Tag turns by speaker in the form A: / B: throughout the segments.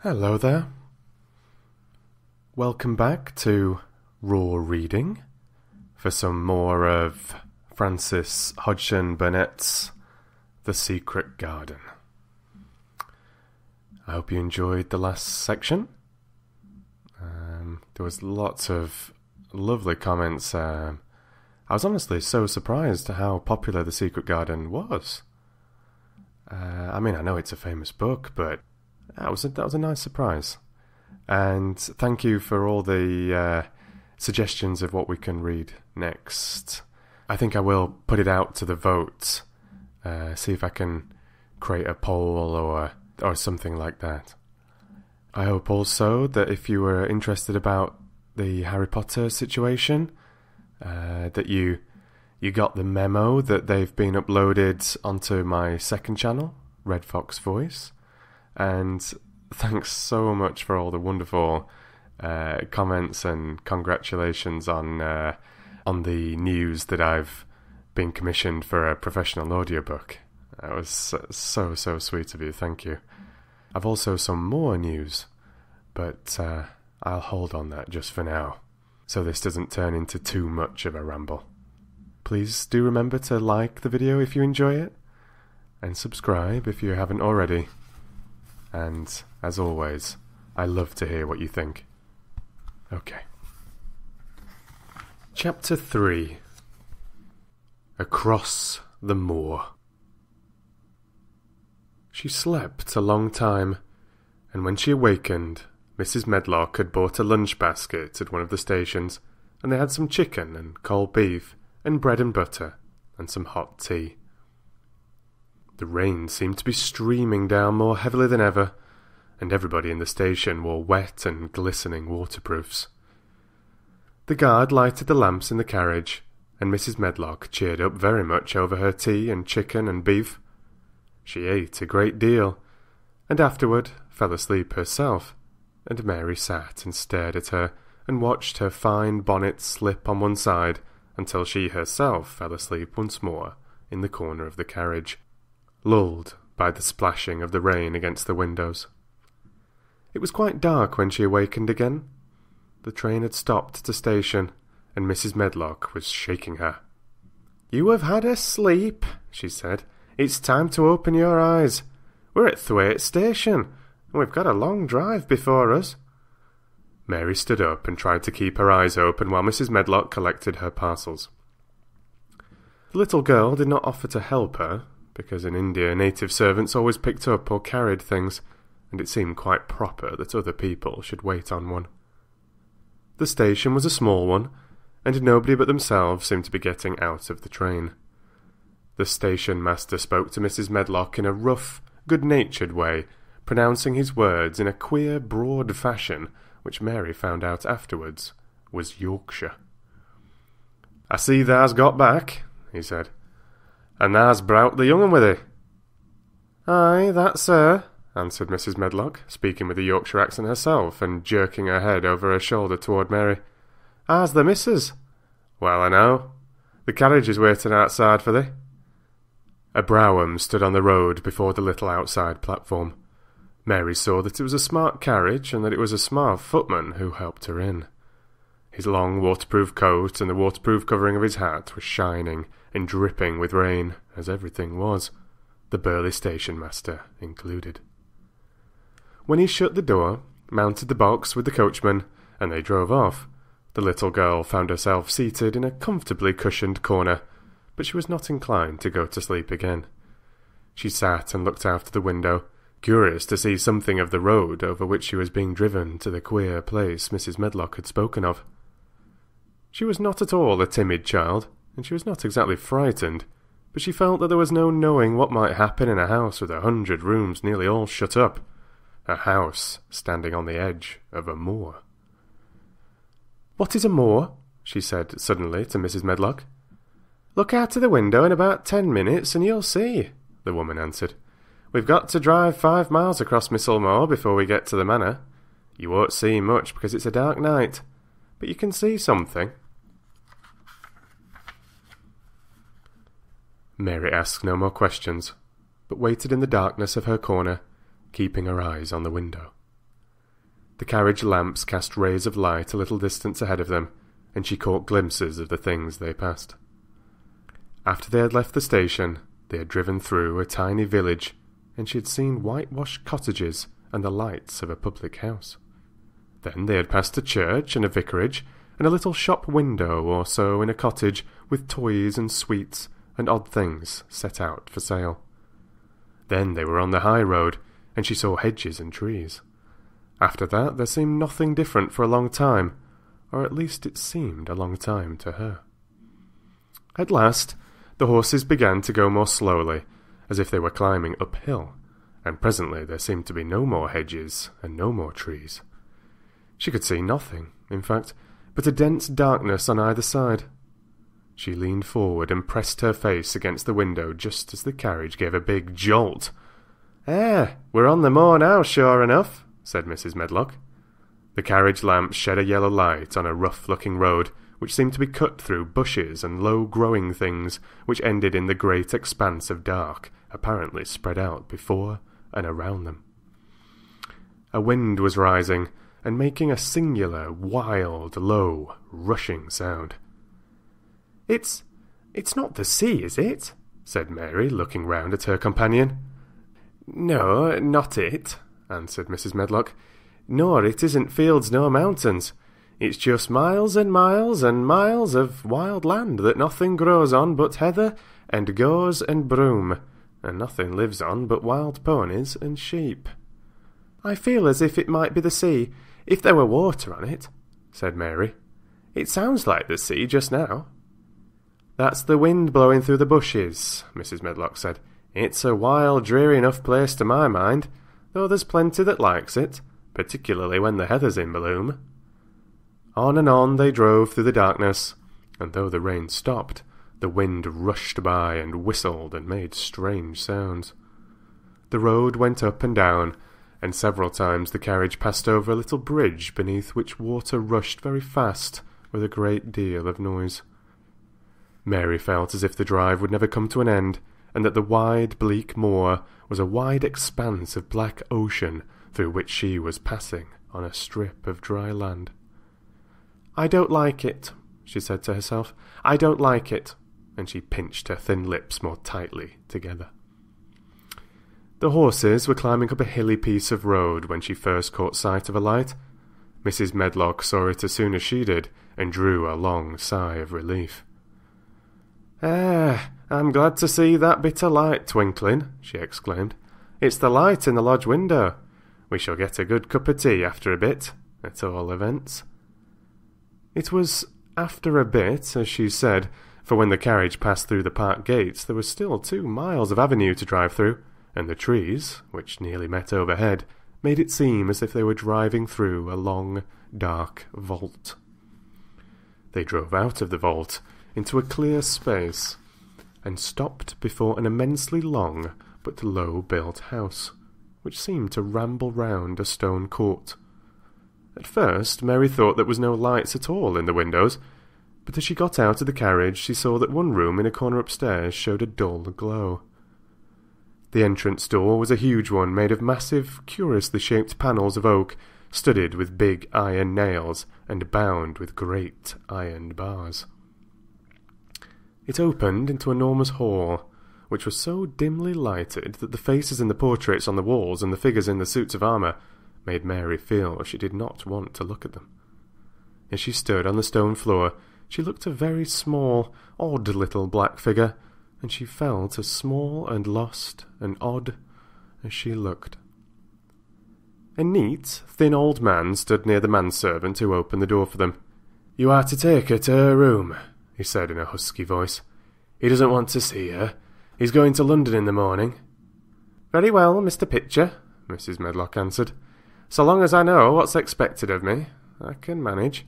A: Hello there. Welcome back to Raw Reading for some more of Frances Hodgson Burnett's The Secret Garden. I hope you enjoyed the last section. There was lots of lovely comments. I was honestly so surprised at how popular The Secret Garden was. I know it's a famous book, but that was a nice surprise. And thank you for all the suggestions of what we can read next. I think I will put it out to the vote, see if I can create a poll or something like that. I hope also that if you were interested about the Harry Potter situation, that you got the memo that they've been uploaded onto my second channel, Red Fox Voice. And thanks so much for all the wonderful comments and congratulations on the news that I've been commissioned for a professional audiobook. That was so sweet of you, thank you. I've also some more news, but I'll hold on that just for now, so this doesn't turn into too much of a ramble. Please do remember to like the video if you enjoy it, and subscribe if you haven't already. And, as always, I love to hear what you think. Okay. Chapter 3. Across the Moor. She slept a long time, and when she awakened, Mrs. Medlock had bought a lunch basket at one of the stations, and they had some chicken and cold beef and bread and butter and some hot tea. The rain seemed to be streaming down more heavily than ever, and everybody in the station wore wet and glistening waterproofs. The guard lighted the lamps in the carriage, and Mrs. Medlock cheered up very much over her tea and chicken and beef. She ate a great deal, and afterward fell asleep herself, and Mary sat and stared at her, and watched her fine bonnet slip on one side until she herself fell asleep once more in the corner of the carriage, lulled by the splashing of the rain against the windows. It was quite dark when she awakened again. The train had stopped at a station, and Mrs. Medlock was shaking her. "You have had a sleep," she said. "It's time to open your eyes. We're at Thwaite Station, and we've got a long drive before us." Mary stood up and tried to keep her eyes open while Mrs. Medlock collected her parcels. The little girl did not offer to help her, because in India native servants always picked up or carried things, and it seemed quite proper that other people should wait on one. The station was a small one, and nobody but themselves seemed to be getting out of the train. The station master spoke to Mrs. Medlock in a rough, good-natured way, pronouncing his words in a queer, broad fashion, which Mary found out afterwards was Yorkshire. "I see thou's got back," he said, "and thou's browt the young un with thee." "Aye, that, sir," answered Mrs. Medlock, speaking with a Yorkshire accent herself, and jerking her head over her shoulder toward Mary. "How's the missus?" "Well, I know. The carriage is waiting outside for thee." A brougham stood on the road before the little outside platform. Mary saw that it was a smart carriage, and that it was a smart footman who helped her in. His long waterproof coat and the waterproof covering of his hat were shining and dripping with rain, as everything was, the burly station master included. When he shut the door, mounted the box with the coachman, and they drove off, the little girl found herself seated in a comfortably cushioned corner, but she was not inclined to go to sleep again. She sat and looked out of the window, curious to see something of the road over which she was being driven to the queer place Mrs. Medlock had spoken of. She was not at all a timid child, and she was not exactly frightened, but she felt that there was no knowing what might happen in a house with 100 rooms nearly all shut up, a house standing on the edge of a moor. "What is a moor?" she said suddenly to Mrs. Medlock. "Look out of the window in about 10 minutes and you'll see," the woman answered. "We've got to drive 5 miles across Missel Moor before we get to the manor. You won't see much because it's a dark night, but you can see something." Mary asked no more questions, but waited in the darkness of her corner, keeping her eyes on the window. The carriage lamps cast rays of light a little distance ahead of them, and she caught glimpses of the things they passed. After they had left the station, they had driven through a tiny village, and she had seen whitewashed cottages and the lights of a public house. Then they had passed a church and a vicarage, and a little shop window or so in a cottage with toys and sweets and odd things set out for sale. Then they were on the high road, and she saw hedges and trees. After that there seemed nothing different for a long time, or at least it seemed a long time to her. At last the horses began to go more slowly, as if they were climbing uphill, and presently there seemed to be no more hedges and no more trees. She could see nothing, in fact, but a dense darkness on either side. She leaned forward and pressed her face against the window just as the carriage gave a big jolt. We're on the moor now, sure enough," said Mrs. Medlock. The carriage lamps shed a yellow light on a rough-looking road, which seemed to be cut through bushes and low-growing things, which ended in the great expanse of dark, apparently spread out before and around them. A wind was rising, and making a singular, wild, low, rushing sound. It's not the sea, is it?" said Mary, looking round at her companion. "No, not it," answered Mrs. Medlock. "Nor it isn't fields nor mountains. It's just miles and miles and miles of wild land that nothing grows on but heather and gorse and broom, and nothing lives on but wild ponies and sheep." "I feel as if it might be the sea, if there were water on it," said Mary. "It sounds like the sea just now." "That's the wind blowing through the bushes," Mrs. Medlock said. "It's a wild, dreary enough place to my mind, though there's plenty that likes it, particularly when the heather's in bloom." On and on they drove through the darkness, and though the rain stopped, the wind rushed by and whistled and made strange sounds. The road went up and down, and several times the carriage passed over a little bridge beneath which water rushed very fast with a great deal of noise. Mary felt as if the drive would never come to an end, and that the wide, bleak moor was a wide expanse of black ocean through which she was passing on a strip of dry land. "I don't like it," she said to herself. "I don't like it," and she pinched her thin lips more tightly together. The horses were climbing up a hilly piece of road when she first caught sight of a light. Mrs. Medlock saw it as soon as she did, and drew a long sigh of relief. I'm glad to see that bit of light twinkling," she exclaimed. "It's the light in the lodge window. We shall get a good cup of tea after a bit, at all events." It was after a bit, as she said, for when the carriage passed through the park gates there was still 2 miles of avenue to drive through, and the trees, which nearly met overhead, made it seem as if they were driving through a long, dark vault. They drove out of the vault into a clear space, and stopped before an immensely long but low-built house, which seemed to ramble round a stone court. At first Mary thought there was no lights at all in the windows, but as she got out of the carriage she saw that one room in a corner upstairs showed a dull glow. The entrance door was a huge one made of massive, curiously shaped panels of oak, studded with big iron nails and bound with great iron bars. It opened into an enormous hall, which was so dimly lighted that the faces in the portraits on the walls and the figures in the suits of armour made Mary feel she did not want to look at them. As she stood on the stone floor, she looked a very small, odd little black figure, and she felt as small and lost and odd as she looked. A neat, thin old man stood near the manservant who opened the door for them. "You are to take her to her room," he said in a husky voice. "He doesn't want to see her. He's going to London in the morning." "Very well, Mr. Pitcher," Mrs. Medlock answered. "So long as I know what's expected of me, I can manage."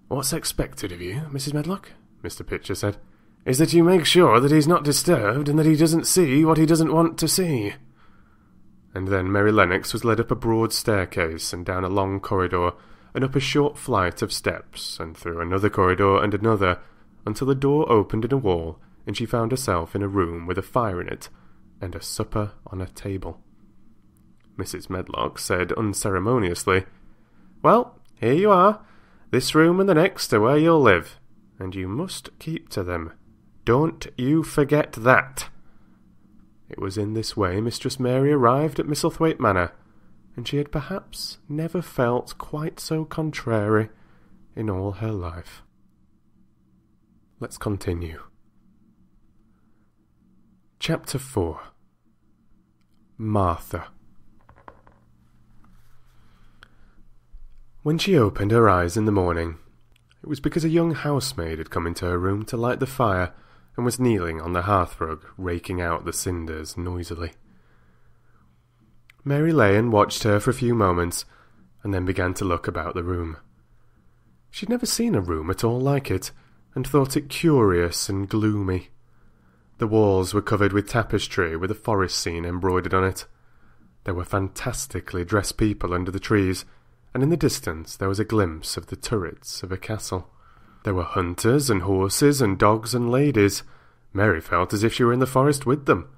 A: "What's expected of you, Mrs. Medlock?" Mr. Pitcher said. "Is that you make sure that he's not disturbed and that he doesn't see what he doesn't want to see." And then Mary Lennox was led up a broad staircase and down a long corridor and up a short flight of steps and through another corridor and another until a door opened in a wall and she found herself in a room with a fire in it and a supper on a table. Mrs. Medlock said unceremoniously, Well, here you are. This room and the next are where you'll live, and you must keep to them. Don't you forget that." It was in this way Mistress Mary arrived at Misselthwaite Manor, and she had perhaps never felt quite so contrary in all her life. Let's continue. Chapter 4. Martha. When she opened her eyes in the morning, it was because a young housemaid had come into her room to light the fire and was kneeling on the hearthrug, raking out the cinders noisily. Mary lay and watched her for a few moments, and then began to look about the room. She'd never seen a room at all like it, and thought it curious and gloomy. The walls were covered with tapestry with a forest scene embroidered on it. There were fantastically dressed people under the trees, and in the distance there was a glimpse of the turrets of a castle. There were hunters and horses and dogs and ladies. Mary felt as if she were in the forest with them.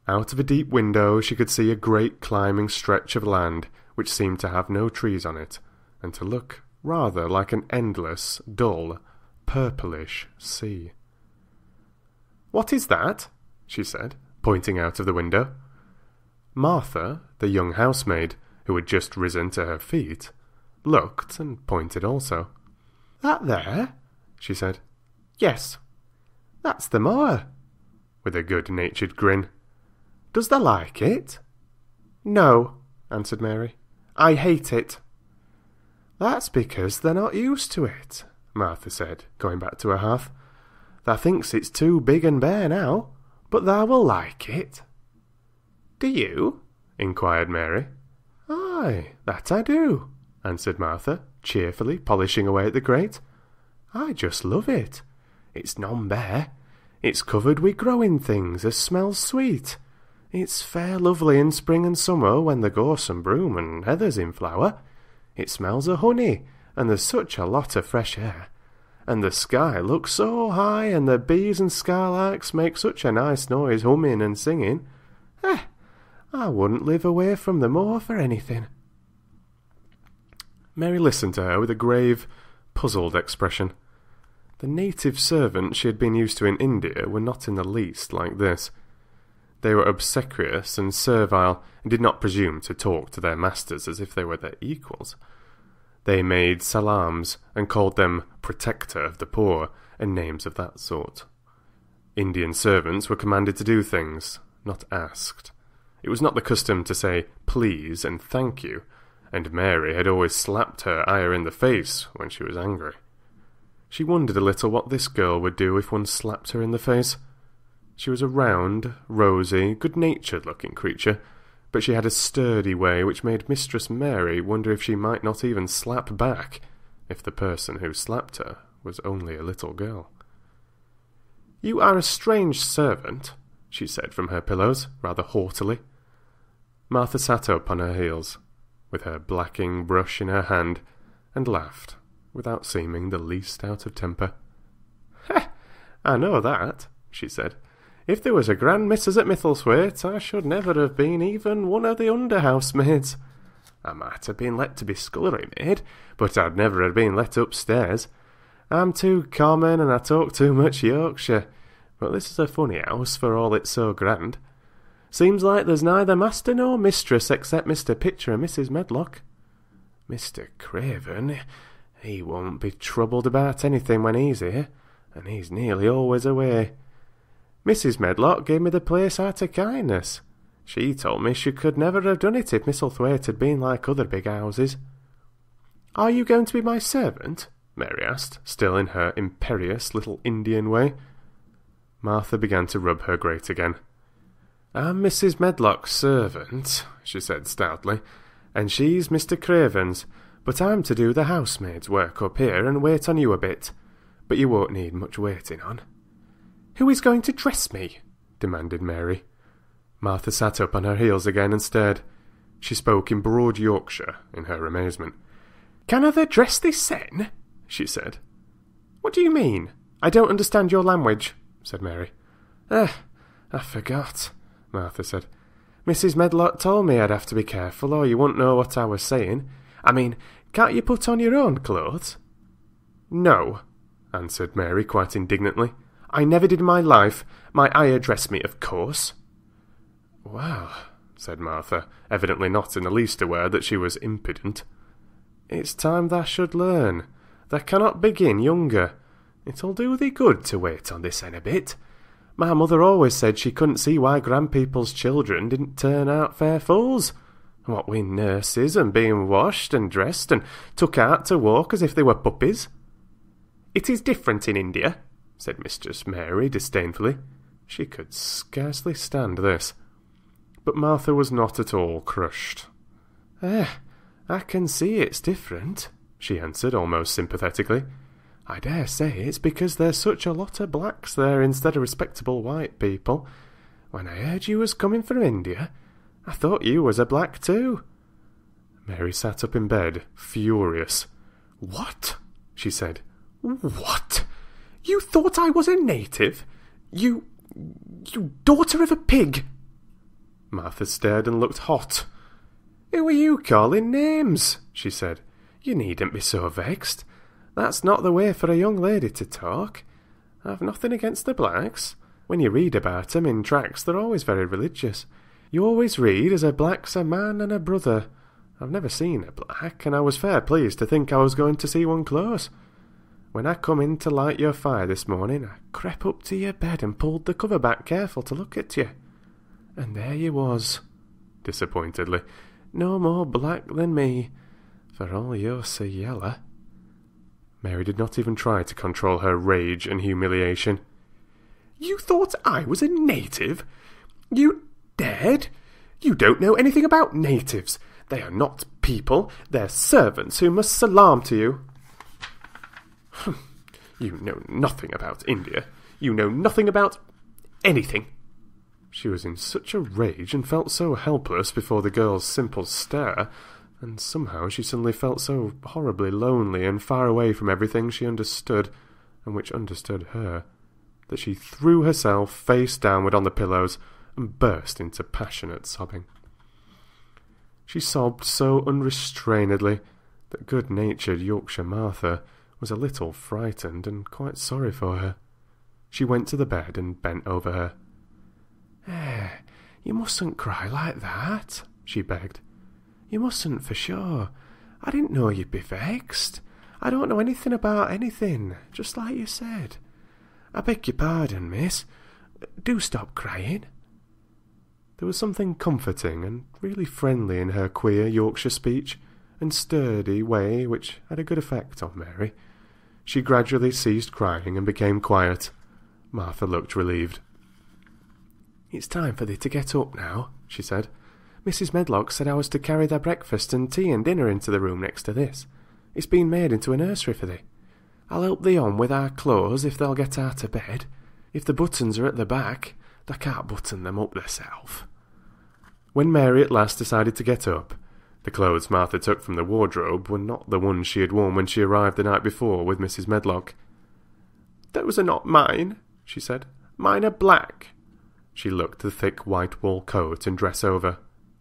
A: Out of a deep window she could see a great climbing stretch of land which seemed to have no trees on it, and to look rather like an endless, dull, purplish sea. "What is that?" she said, pointing out of the window. Martha, the young housemaid, who had just risen to her feet, looked and pointed also. "That there?" she said. "Yes, that's the moor," with a good-natured grin. "Does thou like it?" "No," answered Mary. "I hate it." "That's because they're not used to it," Martha said, going back to her hearth. "Thou thinks it's too big and bare now, but thou will like it." "Do you?" inquired Mary. "Aye, that I do," answered Martha, cheerfully polishing away at the grate. "I just love it. It's none bare. It's covered with growing things as smells sweet. It's fair lovely in spring and summer when the gorse and broom and heather's in flower. It smells of honey, and there's such a lot of fresh air. And the sky looks so high, and the bees and skylarks make such a nice noise humming and singing. I wouldn't live away from the moor for anything." Mary listened to her with a grave, puzzled expression. The native servants she had been used to in India were not in the least like this. They were obsequious and servile, and did not presume to talk to their masters as if they were their equals. They made salams, and called them protector of the poor, and names of that sort. Indian servants were commanded to do things, not asked. It was not the custom to say please and thank you, and Mary had always slapped her ayah in the face when she was angry. She wondered a little what this girl would do if one slapped her in the face. She was a round, rosy, good-natured-looking creature, but she had a sturdy way which made Mistress Mary wonder if she might not even slap back, if the person who slapped her was only a little girl. "You are a strange servant," she said from her pillows, rather haughtily. Martha sat up on her heels, with her blacking brush in her hand, and laughed, without seeming the least out of temper. "I know that," she said. "If there was a grand missus at Misselthwaite, I should never have been even one of the under-housemaids. I might have been let to be scullery maid, but I'd never have been let upstairs. I'm too common, and I talk too much Yorkshire, but this is a funny house for all it's so grand. Seems like there's neither master nor mistress except Mr. Pitcher and Mrs. Medlock. Mr. Craven, he won't be troubled about anything when he's here, and he's nearly always away. Mrs. Medlock gave me the place out of kindness. She told me she could never have done it if Misselthwaite had been like other big houses." "Are you going to be my servant?" Mary asked, still in her imperious little Indian way. Martha began to rub her grate again. "I'm Mrs. Medlock's servant," she said stoutly, "and she's Mr. Craven's, but I'm to do the housemaid's work up here and wait on you a bit. But you won't need much waiting on." "Who is going to dress me?" demanded Mary. Martha sat up on her heels again and stared. She spoke in broad Yorkshire in her amazement. "Can I dress this sen?" she said. "What do you mean? I don't understand your language," said Mary. I forgot," Martha said. "Mrs. Medlock told me I'd have to be careful or you wouldn't know what I was saying. I mean, can't you put on your own clothes?" "No," answered Mary quite indignantly. "I never did in my life. My ayah dressed me, of course." "Well," said Martha, evidently not in the least aware that she was impudent, "it's time thou should learn. Thou cannot begin younger. It'll do thee good to wait on this end a bit. My mother always said she couldn't see why grandpeople's children didn't turn out fair fools. What with nurses and being washed and dressed and took out to walk as if they were puppies." "It is different in India," said Mistress Mary disdainfully. She could scarcely stand this. But Martha was not at all crushed. I can see it's different," she answered almost sympathetically. "I dare say it's because there's such a lot of blacks there instead of respectable white people. When I heard you was coming from India, I thought you was a black too." Mary sat up in bed, furious. "What?" she said. "What? You thought I was a native? You daughter of a pig!" Martha stared and looked hot. "Who are you calling names?" she said. "You needn't be so vexed. That's not the way for a young lady to talk. I've nothing against the blacks. When you read about 'em in tracts, they're always very religious. You always read as a black's a man and a brother. I've never seen a black, and I was fair pleased to think I was going to see one close. When I come in to light your fire this morning, I crept up to your bed and pulled the cover back careful to look at you. And there you was," disappointedly, "no more black than me, for all you're so yeller." Mary did not even try to control her rage and humiliation. "You thought I was a native? You dared? You don't know anything about natives. They are not people. They're servants who must salaam to you." "You know nothing about India. You know nothing about anything." She was in such a rage and felt so helpless before the girl's simple stare, and somehow she suddenly felt so horribly lonely and far away from everything she understood, and which understood her, that she threw herself face downward on the pillows and burst into passionate sobbing. She sobbed so unrestrainedly that good-natured Yorkshire Martha was a little frightened and quite sorry for her. She went to the bed and bent over her. You mustn't cry like that," she begged. "You mustn't for sure. I didn't know you'd be vexed. I don't know anything about anything, just like you said. I beg your pardon, miss. Do stop crying." There was something comforting and really friendly in her queer Yorkshire speech and sturdy way which had a good effect on Mary. She gradually ceased crying and became quiet. Martha looked relieved. "It's time for thee to get up now," she said. "Mrs. Medlock said I was to carry thy breakfast and tea and dinner into the room next to this. It's been made into a nursery for thee. I'll help thee on with our clothes if they'll get out of bed. If the buttons are at the back, thou can't button them up thyself." When Mary at last decided to get up, the clothes Martha took from the wardrobe were not the ones she had worn when she arrived the night before with Mrs. Medlock. "Those are not mine," she said. "Mine are black." She looked the thick white wool coat and dress over,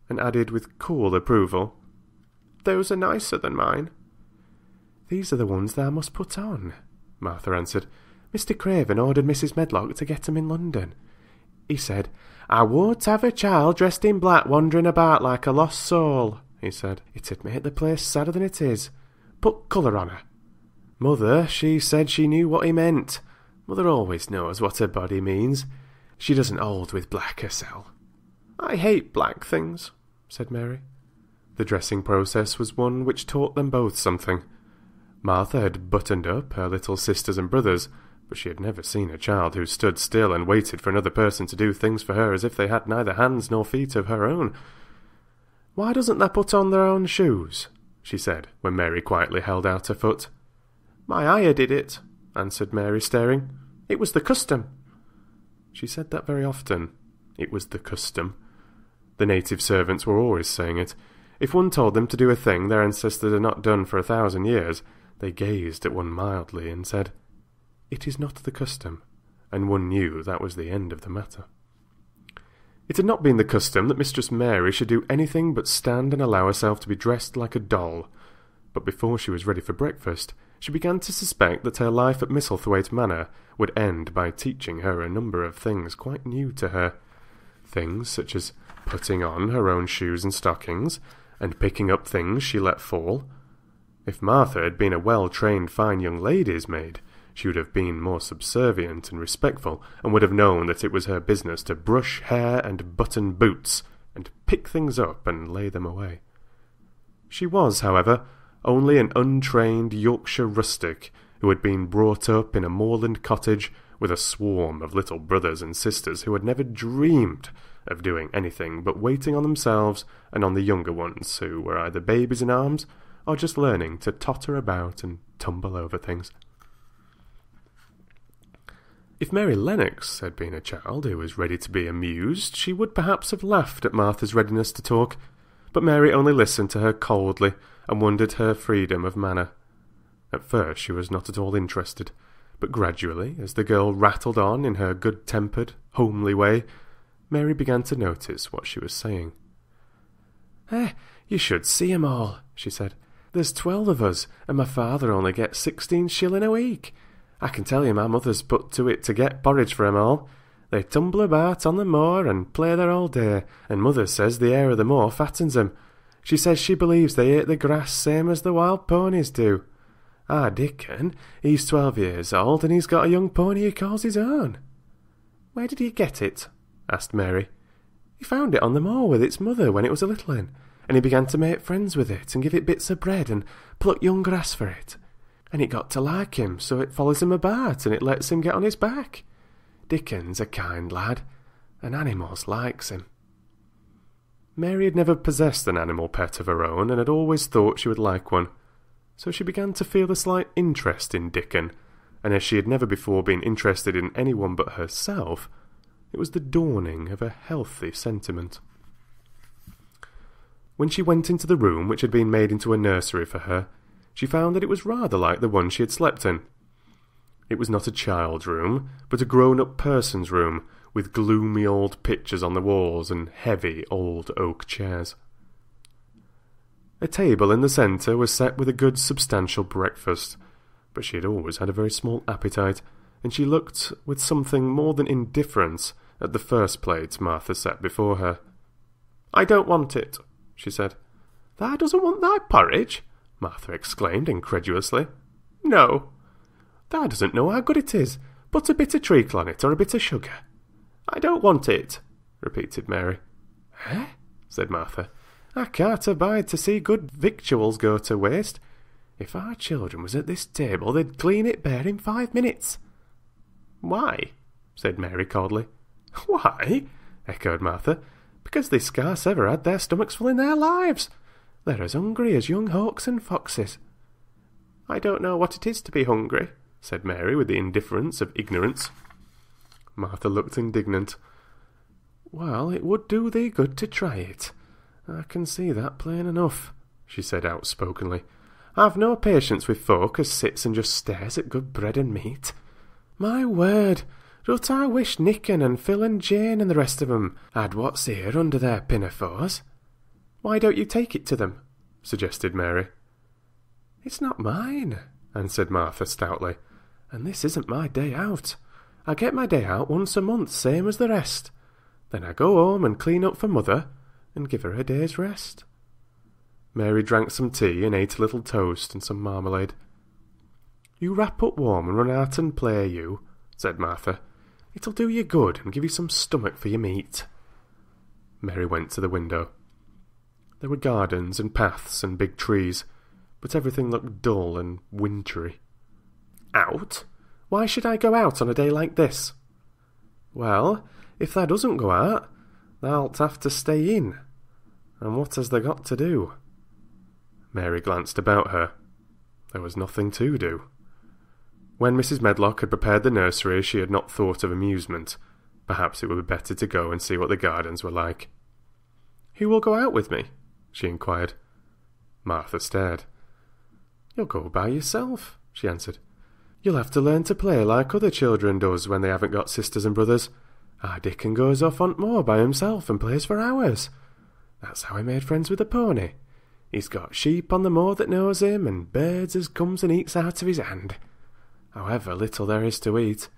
A: and added with cool approval, "Those are nicer than mine." "These are the ones thou must put on," Martha answered. "Mr. Craven ordered Mrs. Medlock to get 'em in London. He said, 'I won't have a child dressed in black wandering about like a lost soul,' he said. 'It'd make the place sadder than it is. Put colour on her.' Mother, she said she knew what he meant. Mother always knows what her body means. She doesn't hold with black herself." "I hate black things," said Mary. The dressing process was one which taught them both something. Martha had buttoned up her little sisters and brothers, but she had never seen a child who stood still and waited for another person to do things for her as if they had neither hands nor feet of her own. "Why doesn't they put on their own shoes?" she said, when Mary quietly held out her foot. "My ayah did it," answered Mary, staring. "It was the custom." She said that very often. It was the custom. The native servants were always saying it. If one told them to do a thing their ancestors had not done for 1,000 years, they gazed at one mildly and said, "It is not the custom," and one knew that was the end of the matter. It had not been the custom that Mistress Mary should do anything but stand and allow herself to be dressed like a doll, but before she was ready for breakfast, she began to suspect that her life at Misselthwaite Manor would end by teaching her a number of things quite new to her. Things such as putting on her own shoes and stockings, and picking up things she let fall. If Martha had been a well-trained fine young lady's maid, she would have been more subservient and respectful, and would have known that it was her business to brush hair and button boots, and pick things up and lay them away. She was, however, only an untrained Yorkshire rustic who had been brought up in a moorland cottage with a swarm of little brothers and sisters who had never dreamed of doing anything but waiting on themselves and on the younger ones, who were either babies in arms or just learning to totter about and tumble over things. If Mary Lennox had been a child who was ready to be amused, she would perhaps have laughed at Martha's readiness to talk, but Mary only listened to her coldly and wondered her freedom of manner. At first she was not at all interested, but gradually, as the girl rattled on in her good-tempered, homely way, Mary began to notice what she was saying. You should see 'em all," she said. "There's 12 of us, and my father only gets 16 shilling a week. I can tell you my mother's put to it to get porridge for 'em all. They tumble about on the moor and play there all day, and mother says the air of the moor fattens 'em. She says she believes they ate the grass same as the wild ponies do. Our Dickon, he's 12 years old, and he's got a young pony he calls his own." "Where did he get it?" asked Mary. "He found it on the moor with its mother when it was a little un, and he began to make friends with it and give it bits of bread and pluck young grass for it. And it got to like him, so it follows him about and it lets him get on his back. Dickon's a kind lad, and animals likes him." Mary had never possessed an animal pet of her own, and had always thought she would like one, so she began to feel a slight interest in Dickon, and as she had never before been interested in anyone but herself, it was the dawning of a healthy sentiment. When she went into the room which had been made into a nursery for her, she found that it was rather like the one she had slept in. It was not a child's room, but a grown-up person's room, with gloomy old pictures on the walls and heavy old oak chairs. A table in the centre was set with a good substantial breakfast, but she had always had a very small appetite, and she looked with something more than indifference at the first plate Martha set before her. "I don't want it," she said. "Thou doesn't want thy porridge?" Martha exclaimed incredulously. "No." "Thou doesn't know how good it is. Put a bit of treacle on it, or a bit of sugar." "I don't want it," repeated Mary. "Eh?" said Martha. "I can't abide to see good victuals go to waste. If our children was at this table, they'd clean it bare in 5 minutes." "Why?" said Mary coldly. "Why?" echoed Martha. "Because they scarce ever had their stomachs full in their lives. They're as hungry as young hawks and foxes." "I don't know what it is to be hungry," said Mary with the indifference of ignorance. Martha looked indignant. "Well, it would do thee good to try it. I can see that plain enough," she said outspokenly. "I've no patience with folk as sits and just stares at good bread and meat. My word, doth I wish Nicken and Phil and Jane and the rest of 'em had what's here under their pinafores." "Why don't you take it to them?" suggested Mary. "It's not mine," answered Martha stoutly, "and this isn't my day out. I get my day out once a month, same as the rest. Then I go home and clean up for mother, and give her a day's rest." Mary drank some tea and ate a little toast and some marmalade. "You wrap up warm and run out and play, you," said Martha. "It'll do you good and give you some stomach for your meat." Mary went to the window. There were gardens and paths and big trees, but everything looked dull and wintry. "Out? Why should I go out on a day like this?" "Well, if thou doesn't go out, thou'lt have to stay in. And what has thou got to do?" Mary glanced about her. There was nothing to do. When Mrs. Medlock had prepared the nursery, she had not thought of amusement. Perhaps it would be better to go and see what the gardens were like. "Who will go out with me?" she inquired. Martha stared. "You'll go by yourself," she answered. "You'll have to learn to play like other children does when they haven't got sisters and brothers. Our Dickon goes off on t' moor by himself and plays for hours. That's how he made friends with the pony. He's got sheep on the moor that knows him, and birds as comes and eats out of his hand. However little there is to eat,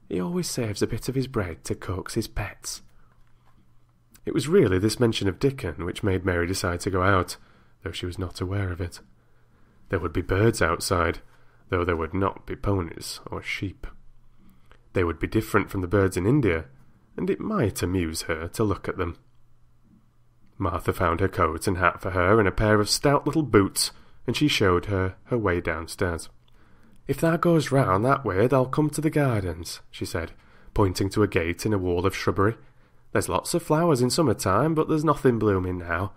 A: he always saves a bit of his bread to coax his pets." It was really this mention of Dickon which made Mary decide to go out, though she was not aware of it. There would be birds outside, though there would not be ponies or sheep. They would be different from the birds in India, and it might amuse her to look at them. Martha found her coat and hat for her and a pair of stout little boots, and she showed her her way downstairs. "If thou goes round that way thou'll come to the gardens," she said, pointing to a gate in a wall of shrubbery. "There's lots of flowers in summer time, but there's nothing blooming now."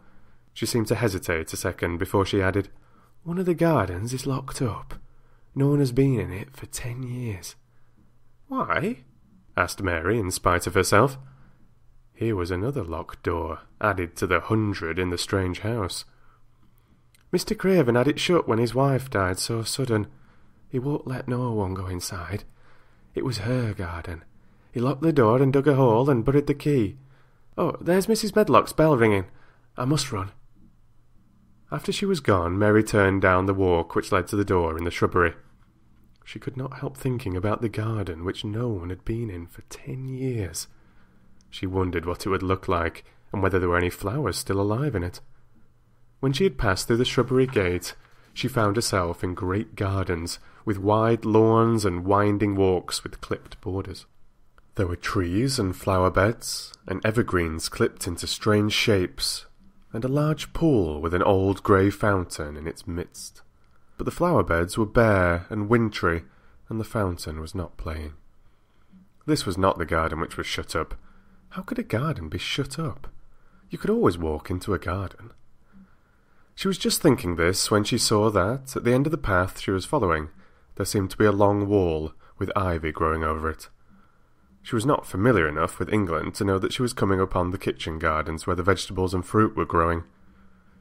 A: She seemed to hesitate a second before she added, "One of the gardens is locked up. No one has been in it for 10 years. "Why?" asked Mary in spite of herself. Here was another locked door, added to the 100 in the strange house. "Mr. Craven had it shut when his wife died so sudden. He won't let no one go inside. It was her garden. He locked the door and dug a hole and buried the key. Oh, there's Mrs. Medlock's bell ringing. I must run." After she was gone, Mary turned down the walk which led to the door in the shrubbery. She could not help thinking about the garden which no one had been in for 10 years. She wondered what it would look like, and whether there were any flowers still alive in it. When she had passed through the shrubbery gate, she found herself in great gardens, with wide lawns and winding walks with clipped borders. There were trees and flower beds, and evergreens clipped into strange shapes, and a large pool with an old grey fountain in its midst. But the flower beds were bare and wintry, and the fountain was not playing. This was not the garden which was shut up. How could a garden be shut up? You could always walk into a garden. She was just thinking this when she saw that, at the end of the path she was following, there seemed to be a long wall with ivy growing over it. She was not familiar enough with England to know that she was coming upon the kitchen gardens where the vegetables and fruit were growing.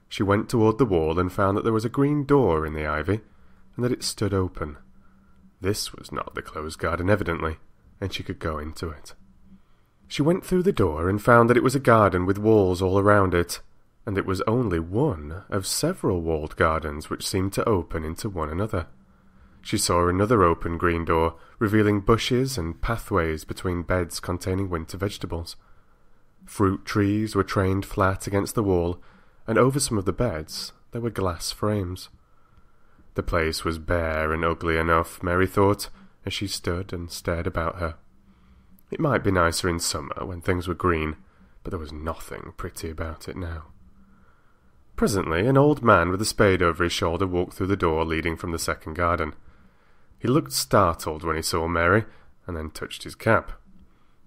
A: She went toward the wall and found that there was a green door in the ivy, and that it stood open. This was not the closed garden, evidently, and she could go into it. She went through the door and found that it was a garden with walls all around it, and it was only one of several walled gardens which seemed to open into one another. She saw another open green door, revealing bushes and pathways between beds containing winter vegetables. Fruit trees were trained flat against the wall, and over some of the beds there were glass frames. The place was bare and ugly enough, Mary thought, as she stood and stared about her. It might be nicer in summer, when things were green, but there was nothing pretty about it now. Presently, an old man with a spade over his shoulder walked through the door leading from the second garden. He looked startled when he saw Mary, and then touched his cap.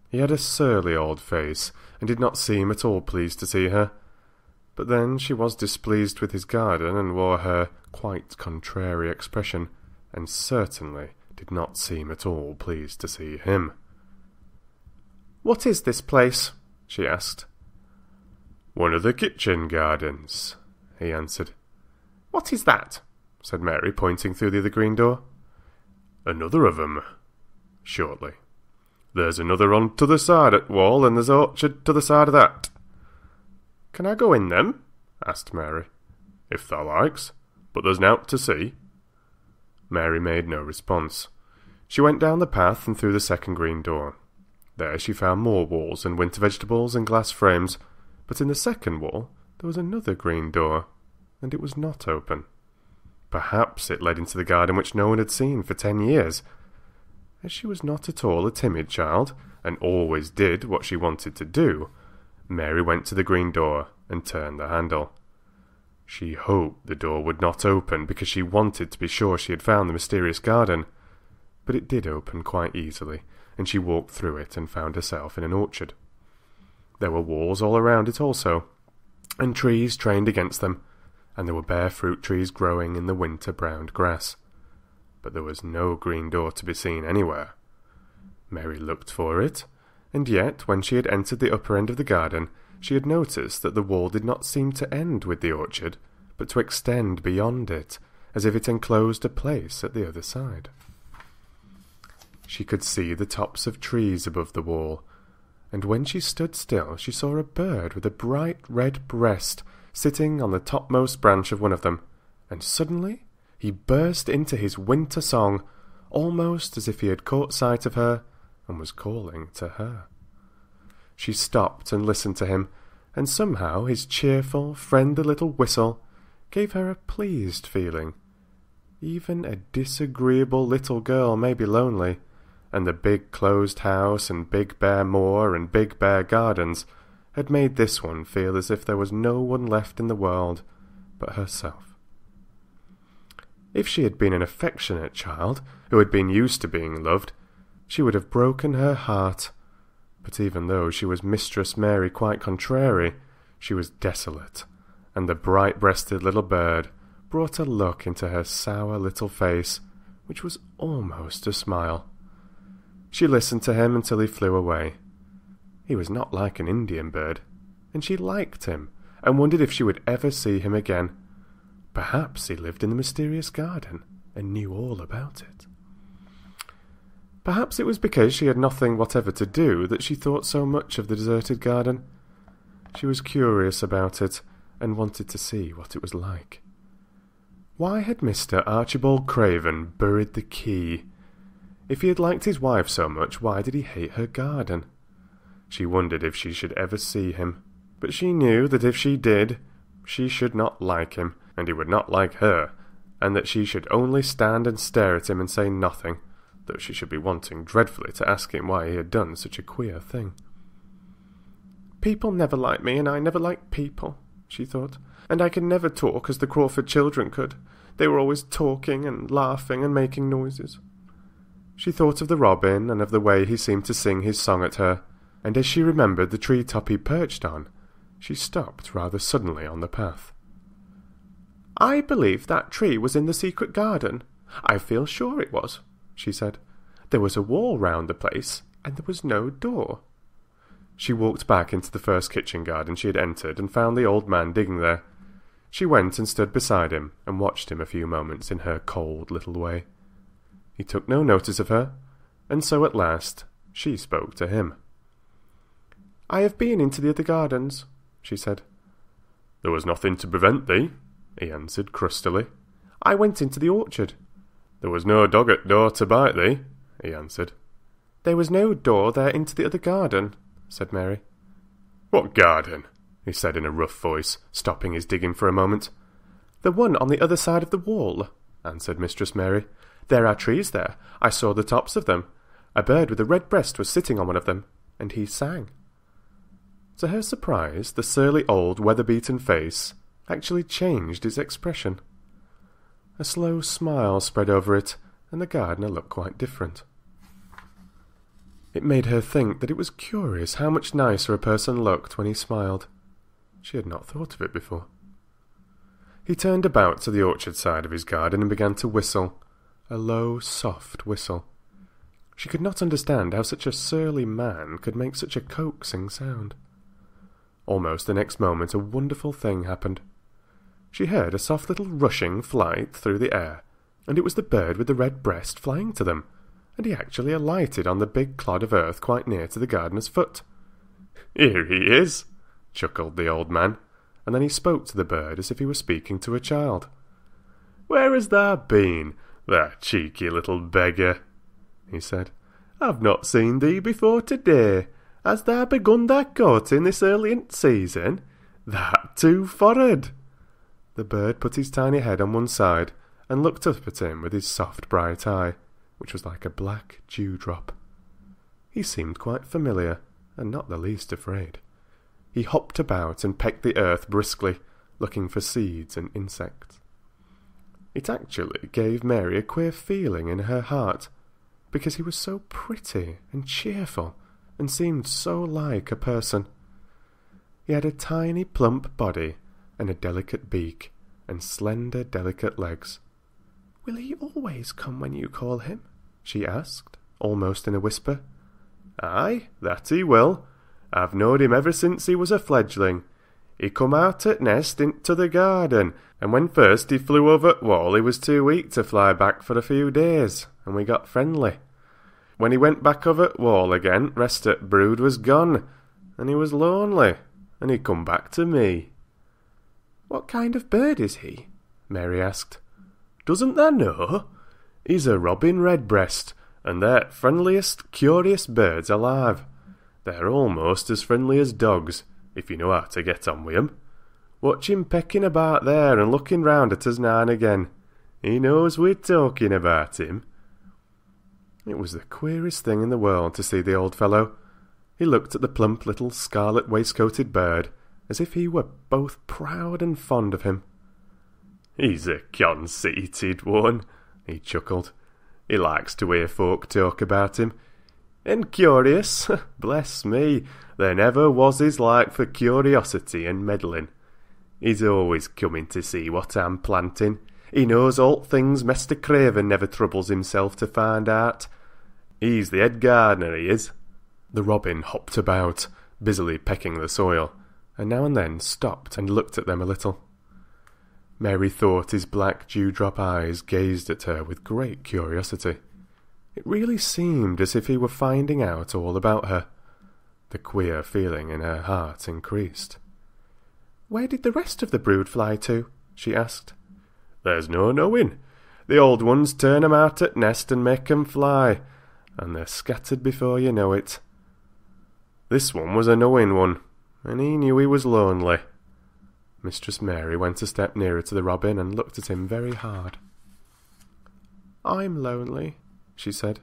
A: He had a surly old face, and did not seem at all pleased to see her. But then she was displeased with his garden, and wore her quite contrary expression, and certainly did not seem at all pleased to see him. "What is this place?" she asked. "One of the kitchen gardens," he answered. "What is that?" said Mary, pointing through the other green door. "Another of 'em," shortly. "There's another on t'other side at wall, and there's orchard t'other side of that." "Can I go in them?" asked Mary. "If thou likes, but there's nowt to see." Mary made no response. She went down the path and through the second green door. There she found more walls and winter vegetables and glass frames, but in the second wall there was another green door, and it was not open. Perhaps it led into the garden which no one had seen for 10 years. As she was not at all a timid child, and always did what she wanted to do, Mary went to the green door and turned the handle. She hoped the door would not open because she wanted to be sure she had found the mysterious garden. But it did open quite easily, and she walked through it and found herself in an orchard. There were walls all around it also, and trees trained against them, and there were bare fruit trees growing in the winter-browned grass. But there was no green door to be seen anywhere. Mary looked for it, and yet when she had entered the upper end of the garden, she had noticed that the wall did not seem to end with the orchard, but to extend beyond it, as if it enclosed a place at the other side. She could see the tops of trees above the wall, and when she stood still she saw a bird with a bright red breast sitting on the topmost branch of one of them, and suddenly he burst into his winter song, almost as if he had caught sight of her and was calling to her. She stopped and listened to him, and somehow his cheerful, friendly little whistle gave her a pleased feeling. Even a disagreeable little girl may be lonely, and the big closed house and big bare moor and big bare gardens had made this one feel as if there was no one left in the world but herself. If she had been an affectionate child who had been used to being loved, she would have broken her heart. But even though she was Mistress Mary quite contrary, she was desolate, and the bright-breasted little bird brought a look into her sour little face, which was almost a smile. She listened to him until he flew away. He was not like an Indian bird, and she liked him, and wondered if she would ever see him again. Perhaps he lived in the mysterious garden, and knew all about it. Perhaps it was because she had nothing whatever to do that she thought so much of the deserted garden. She was curious about it, and wanted to see what it was like. Why had Mr. Archibald Craven buried the key? If he had liked his wife so much, why did he hate her garden? She wondered if she should ever see him, but she knew that if she did, she should not like him, and he would not like her, and that she should only stand and stare at him and say nothing, though she should be wanting dreadfully to ask him why he had done such a queer thing. "People never like me, and I never like people," she thought, "and I can never talk as the Crawford children could. They were always talking and laughing and making noises." She thought of the robin and of the way he seemed to sing his song at her, and as she remembered the tree-top he perched on, she stopped rather suddenly on the path. "I believe that tree was in the secret garden. I feel sure it was," she said. "There was a wall round the place, and there was no door." She walked back into the first kitchen garden she had entered and found the old man digging there. She went and stood beside him and watched him a few moments in her cold little way. He took no notice of her, and so at last she spoke to him. "I have been into the other gardens," she said. "There was nothing to prevent thee," he answered crustily. "I went into the orchard." "There was no dog at door to bite thee," he answered. "There was no door there into the other garden," said Mary. "What garden?" he said in a rough voice, stopping his digging for a moment. "The one on the other side of the wall," answered Mistress Mary. "There are trees there. I saw the tops of them. A bird with a red breast was sitting on one of them, and he sang." To her surprise, the surly old weather-beaten face actually changed its expression. A slow smile spread over it, and the gardener looked quite different. It made her think that it was curious how much nicer a person looked when he smiled. She had not thought of it before. He turned about to the orchard side of his garden and began to whistle, a low, soft whistle. She could not understand how such a surly man could make such a coaxing sound. Almost the next moment a wonderful thing happened. She heard a soft little rushing flight through the air, and it was the bird with the red breast flying to them, and he actually alighted on the big clod of earth quite near to the gardener's foot. "Here he is," chuckled the old man, and then he spoke to the bird as if he were speaking to a child. "Where has thou been, thou cheeky little beggar?" he said. "I've not seen thee before today. Has thou begun thy courting this early in season? Thou'rt too forrard." The bird put his tiny head on one side and looked up at him with his soft bright eye, which was like a black dewdrop. He seemed quite familiar, and not the least afraid. He hopped about and pecked the earth briskly, looking for seeds and insects. It actually gave Mary a queer feeling in her heart, because he was so pretty and cheerful, and seemed so like a person. He had a tiny plump body, and a delicate beak, and slender delicate legs. "Will he always come when you call him?" she asked, almost in a whisper. "Aye, that he will. I've knowed him ever since he was a fledgling. He come out at nest into the garden, and when first he flew over t' wall he was too weak to fly back for a few days, and we got friendly. When he went back over t' wall again, rest o' t' brood was gone, and he was lonely, and he come back to me." "What kind of bird is he?" Mary asked. "Doesn't thou know? He's a robin redbreast, and they're friendliest, curious birds alive. They're almost as friendly as dogs, if you know how to get on with 'em. Watch him pecking about there and looking round at us now and again. He knows we're talking about him." It was the queerest thing in the world to see the old fellow. He looked at the plump little scarlet waistcoated bird as if he were both proud and fond of him. "He's a conceited one," he chuckled. "He likes to hear folk talk about him. And curious, bless me, there never was his like for curiosity and meddling. He's always coming to see what I'm planting. He knows all things Mester Craven never troubles himself to find out. He's the head gardener, he is." The robin hopped about, busily pecking the soil, and now and then stopped and looked at them a little. Mary thought his black dewdrop eyes gazed at her with great curiosity. It really seemed as if he were finding out all about her. The queer feeling in her heart increased. "Where did the rest of the brood fly to?" she asked. "There's no knowing. The old ones turn 'em out at nest and make 'em fly, and they're scattered before you know it. This one was a knowing one, and he knew he was lonely." Mistress Mary went a step nearer to the robin and looked at him very hard. "I'm lonely," she said.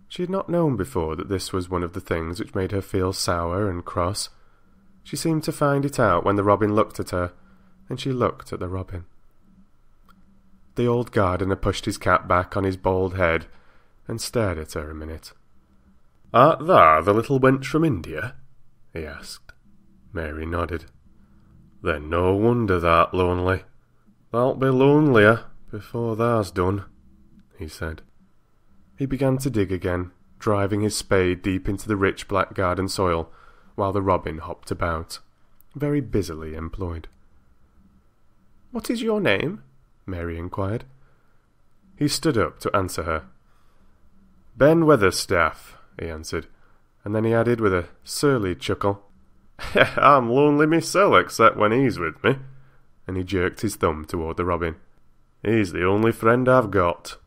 A: She had not known before that this was one of the things which made her feel sour and cross. She seemed to find it out when the robin looked at her, and she looked at the robin. The old gardener pushed his cap back on his bald head and stared at her a minute. "Art thou the little wench from India?" he asked. Mary nodded. "Then no wonder thou'rt lonely. Thou'lt be lonelier before thou's done," he said. He began to dig again, driving his spade deep into the rich black garden soil, while the robin hopped about, very busily employed. "What is your name?" Mary inquired. He stood up to answer her. "Ben Weatherstaff," he answered, and then he added with a surly chuckle, "I'm lonely myself except when he's with me," and he jerked his thumb toward the robin. "He's the only friend I've got."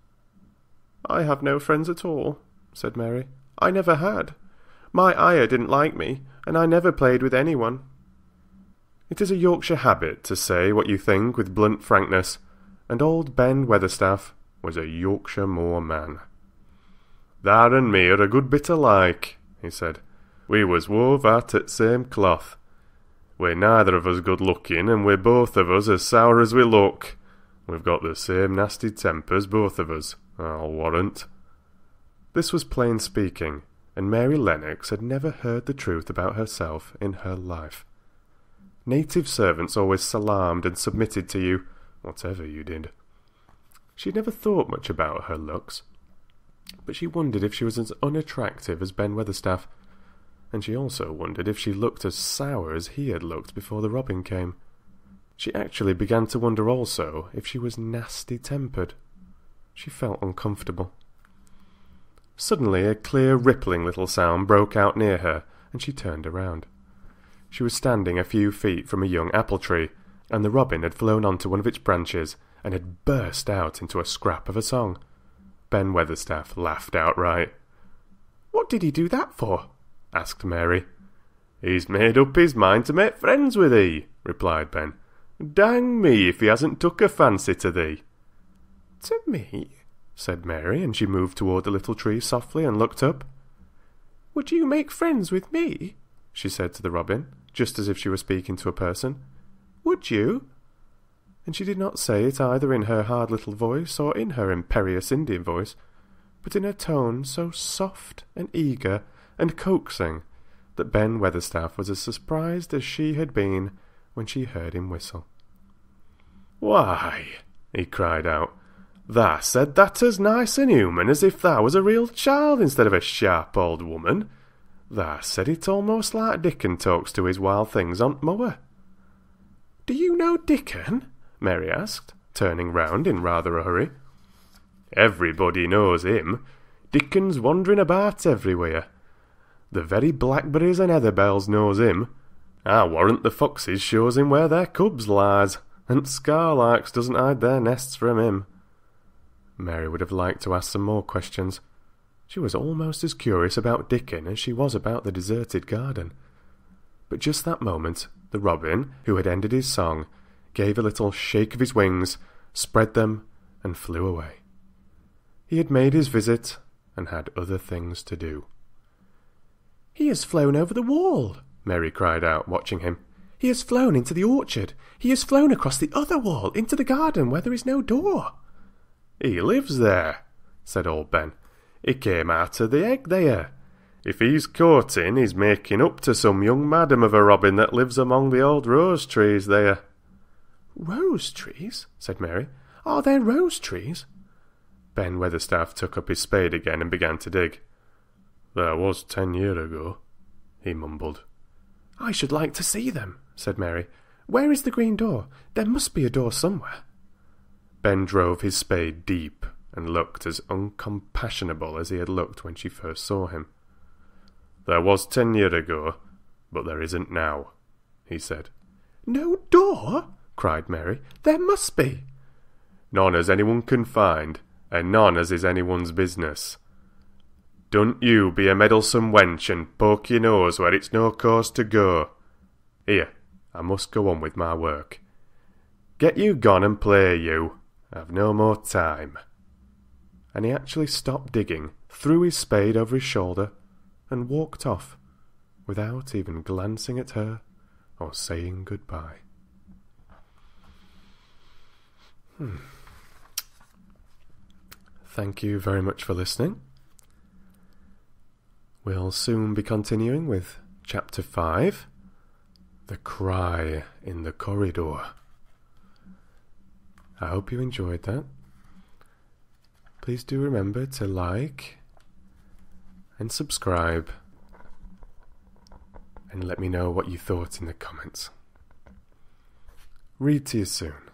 A: "I have no friends at all," said Mary. "I never had. My ayah didn't like me, and I never played with anyone." It is a Yorkshire habit to say what you think with blunt frankness, and old Ben Weatherstaff was a Yorkshire moor man. "Thou and me are a good bit alike," he said. "We was wove out at same cloth. We're neither of us good-looking, and we're both of us as sour as we look. We've got the same nasty tempers, both of us, I'll warrant." This was plain speaking, and Mary Lennox had never heard the truth about herself in her life. Native servants always salaamed and submitted to you, whatever you did. She never thought much about her looks, but she wondered if she was as unattractive as Ben Weatherstaff, and she also wondered if she looked as sour as he had looked before the robin came. She actually began to wonder also if she was nasty-tempered. She felt uncomfortable. Suddenly a clear rippling little sound broke out near her, and she turned around. She was standing a few feet from a young apple tree, and the robin had flown onto one of its branches and had burst out into a scrap of a song. Ben Weatherstaff laughed outright. "What did he do that for?" asked Mary. "He's made up his mind to make friends with thee," replied Ben. "Dang me if he hasn't took a fancy to thee." "To me?" said Mary, and she moved toward the little tree softly and looked up. "Would you make friends with me?" she said to the robin, just as if she were speaking to a person. "Would you?" And she did not say it either in her hard little voice or in her imperious Indian voice, but in a tone so soft and eager and coaxing that Ben Weatherstaff was as surprised as she had been when she heard him whistle. "Why," he cried out, "thou said that as nice and human as if thou was a real child instead of a sharp old woman. Thou said it almost like Dickon talks to his wild things on mower." "Do you know Dickon?" Mary asked, turning round in rather a hurry. "Everybody knows him. Dickon's wandering about everywhere. The very blackberries and heather bells knows him, I warrant the foxes shows him where their cubs lies, and scarlarks doesn't hide their nests from him. Mary would have liked to ask some more questions. She was almost as curious about Dickon as she was about the deserted garden. But just that moment, the robin, who had ended his song, gave a little shake of his wings, spread them, and flew away. He had made his visit, and had other things to do. "He has flown over the wall," Mary cried out, watching him. "He has flown into the orchard. He has flown across the other wall, into the garden where there is no door." "He lives there," said old Ben. "He came out of the egg there. If he's courting, he's making up to some young madam of a robin that lives among the old rose trees there." "Rose trees?" said Mary. "Are there rose trees?" Ben Weatherstaff took up his spade again and began to dig. "There was 10 years ago," he mumbled. "I should like to see them," said Mary. "Where is the green door? There must be a door somewhere." Ben drove his spade deep and looked as uncompassionable as he had looked when she first saw him. "There was 10 years ago, but there isn't now," he said. "No door?" cried Mary. "There must be." "None as anyone can find, and none as is anyone's business. Don't you be a meddlesome wench and poke your nose where it's no cause to go. Here, I must go on with my work. Get you gone and play, you. I've no more time." And he actually stopped digging, threw his spade over his shoulder, and walked off, without even glancing at her or saying goodbye. Thank you very much for listening. We'll soon be continuing with Chapter 5, The Cry in the Corridor. I hope you enjoyed that. Please do remember to like and subscribe and let me know what you thought in the comments. Read to you soon.